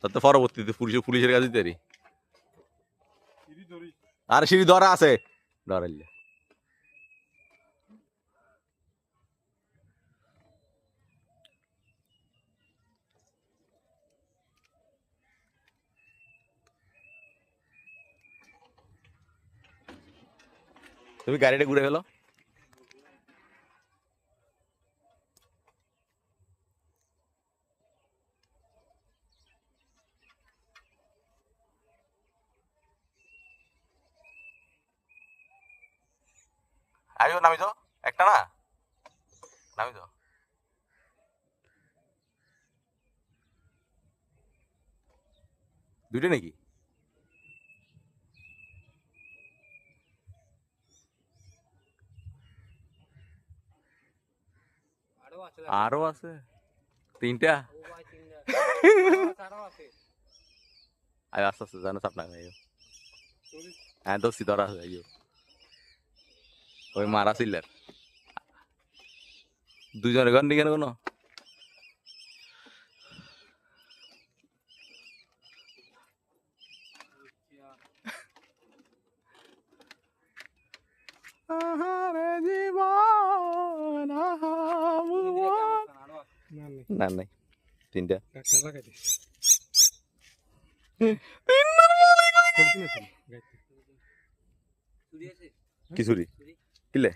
তাতে পরবর্তীতে পুলিশের কাছে দিতে পারি। আর সিঁড়ি ধরা আছে, ধরাইলে তুমি গাড়িটা ঘুরে ফেলো। আইও নামি তো, একটা না নামি তো। দুইটা নাকি? আরো আছে তিনটা। আস্তে আস্তে জানো চাপ না। হ্যাঁ দোস্তি ধরা আছে, আইও ওই মারা ছিলেন দুজনের ঘর নিকেন কোনো। না নাই তিনটা কি চুরি কিলে